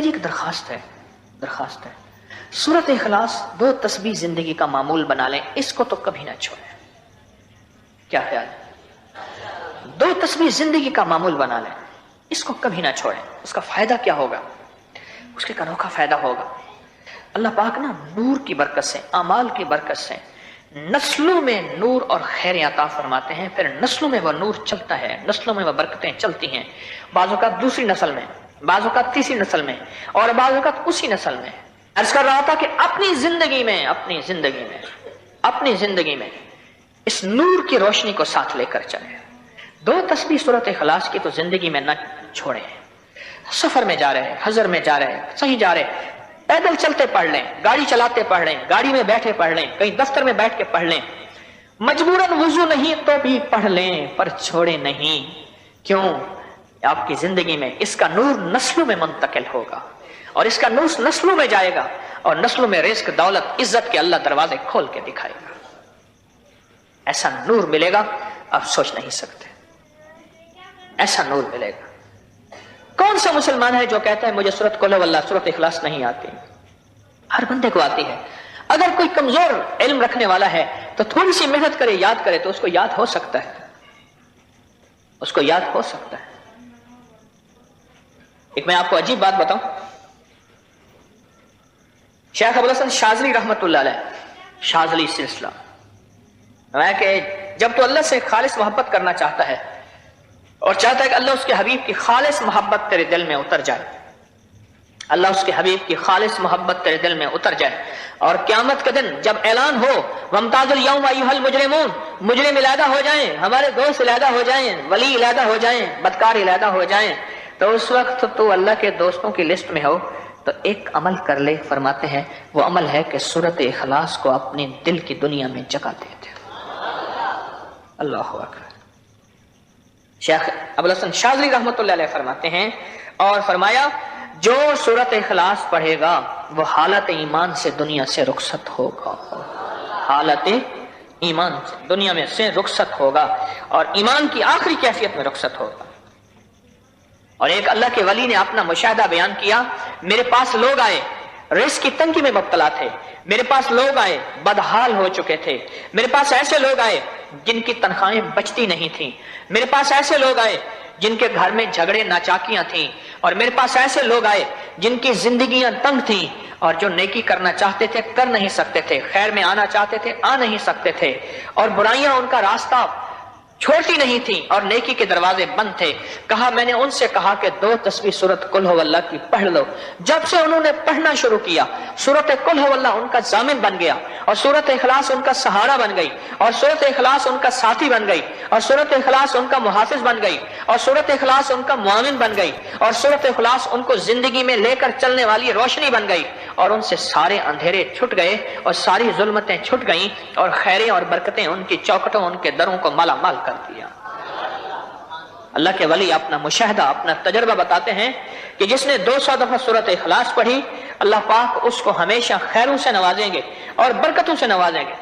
میری ایک درخواست ہے سورۃ اخلاص 2 تسبیح زندگی کا معمول بنا لیں، اس کو تو کبھی نہ چھوڑیں۔ کیا خیال ہے؟ 2 تسبیح زندگی کا معمول بنا لیں، اس کو کبھی نہ چھوڑیں۔ اس کا فائدہ کیا ہوگا؟ اس کے انوکھا فائدہ ہوگا۔ اللہ پاک نا نور کی برکت سے، اعمال کی برکت سے نسلوں میں نور اور خیر عطا فرماتے ہیں، پھر نسلوں میں وہ نور چلتا ہے، نسلوں میں وہ برکتیں چلتی ہیں، بعض اوقات دوسری نسل میں، بعض اوقات تیسری نسل میں، اور بعض اوقات اسی نسل میں۔ عرض کر رہا تھا کہ اپنی زندگی میں اس نور کی روشنی کو ساتھ لے کر چلیں۔ 2 تسبیح سورۃ اخلاص کی تو زندگی میں نہ چھوڑیں۔ سفر میں جا رہے، حضر میں جا رہے، صحیح جا رہے، پیدل چلتے پڑھ لیں، گاڑی چلاتے پڑھ لیں، گاڑی میں بیٹھے پڑھ لیں، کہیں دفتر میں بیٹھ کے پڑھ لیں، مجبوراً وضو نہیں تو بھی پڑھ لیں، پر چھوڑے نہیں۔ کیوں؟ آپ کی زندگی میں اس کا نور نسلوں میں منتقل ہوگا، اور اس کا نور نسلوں میں جائے گا، اور نسلوں میں رزق، دولت، عزت کے اللہ دروازے کھول کے دکھائے گا۔ ایسا نور ملے گا آپ سوچ نہیں سکتے، ایسا نور ملے گا۔ کون سا مسلمان ہے جو کہتا ہے مجھے سورۃ قل واللہ، سورۃ اخلاص نہیں آتی؟ ہر بندے کو آتی ہے۔ اگر کوئی کمزور علم رکھنے والا ہے تو تھوڑی سی محنت کرے، یاد کرے تو اس کو یاد ہو سکتا ہے، اس کو یاد ہو سکتا ہے۔ ایک میں آپ کو عجیب بات بتاؤں، شیخ ابوالحسن شاذلی رحمۃ اللہ علیہ، شاذلی سلسلہ، میں کہ جب تو اللہ سے خالص محبت کرنا چاہتا ہے اور چاہتا ہے کہ اللہ اس کے حبیب کی خالص محبت تیرے دل میں اتر جائے، اللہ اس کے حبیب کی خالص محبت تیرے دل میں اتر جائے، اور قیامت کے دن جب اعلان ہو وَامْتَازُوا الْيَوْمَ أَيُّهَا الْمُجْرِمُونَ، مجرم علیحدہ ہو جائیں، ہمارے دوست علیحدہ ہو جائیں، ولی علیحدہ ہو جائیں، بدکار علیحدہ ہو جائیں، تو اس وقت تو اللہ کے دوستوں کی لسٹ میں ہو تو ایک عمل کر لے۔ فرماتے ہیں وہ عمل ہے کہ سورۃ اخلاص کو اپنے دل کی دنیا میں جگہ دے دے۔ اللہ اکبر۔ شیخ ابوالحسن شاذلی رحمۃ اللہ علیہ فرماتے ہیں، اور فرمایا جو سورۃ اخلاص پڑھے گا وہ حالت ایمان سے دنیا سے رخصت ہوگا، حالت ایمان سے دنیا میں سے رخصت ہوگا، اور ایمان کی آخری کیفیت میں رخصت ہوگا۔ اور ایک اللہ کے ولی نے اپنا مشاہدہ بیان کیا، میرے پاس لوگ آئے رزق کی تنگی میں مبتلا تھے، میرے پاس لوگ آئے بدحال ہو چکے تھے، میرے پاس ایسے لوگ آئے جن کی تنخواہیں بچتی نہیں تھیں، میرے پاس ایسے لوگ آئے جن کے گھر میں جھگڑے ناچاکیاں تھیں، اور میرے پاس ایسے لوگ آئے جن کی زندگیاں تنگ تھیں، اور جو نیکی کرنا چاہتے تھے کر نہیں سکتے تھے، خیر میں آنا چاہتے تھے آ نہیں سکتے تھے، اور برائیاں ان کا راستہ چھوڑتی نہیں تھی، اور نیکی کے دروازے بند تھے۔ کہا میں نے ان سے کہا کہ 2 تسبیح سورۃ قل هو اللہ کی پڑھ لو۔ جب سے انہوں نے پڑھنا شروع کیا، سورۃ قل هو اللہ ان کا ضامن بن گیا، اور سورۃ اخلاص ان کا سہارا بن گئی، اور سورۃ اخلاص ان کا ساتھی بن گئی، اور سورۃ اخلاص ان کا محافظ بن گئی، اور سورۃ اخلاص ان کا معاون بن گئی، اور سورۃ اخلاص ان کو زندگی میں لے کر چلنے والی روشنی بن گئی، اور ان سے سارے اندھیرے چھٹ گئے، اور ساری ظلمتیں چھٹ گئیں، اور خیریں اور برکتیں ان کی چوکھٹوں، ان کے دروں کو مالا مال کر دیا۔ اللہ کے ولی اپنا مشاہدہ، اپنا تجربہ بتاتے ہیں کہ جس نے 200 دفعہ سورۃ اخلاص پڑھی، اللہ پاک اس کو ہمیشہ خیروں سے نوازیں گے اور برکتوں سے نوازیں گے۔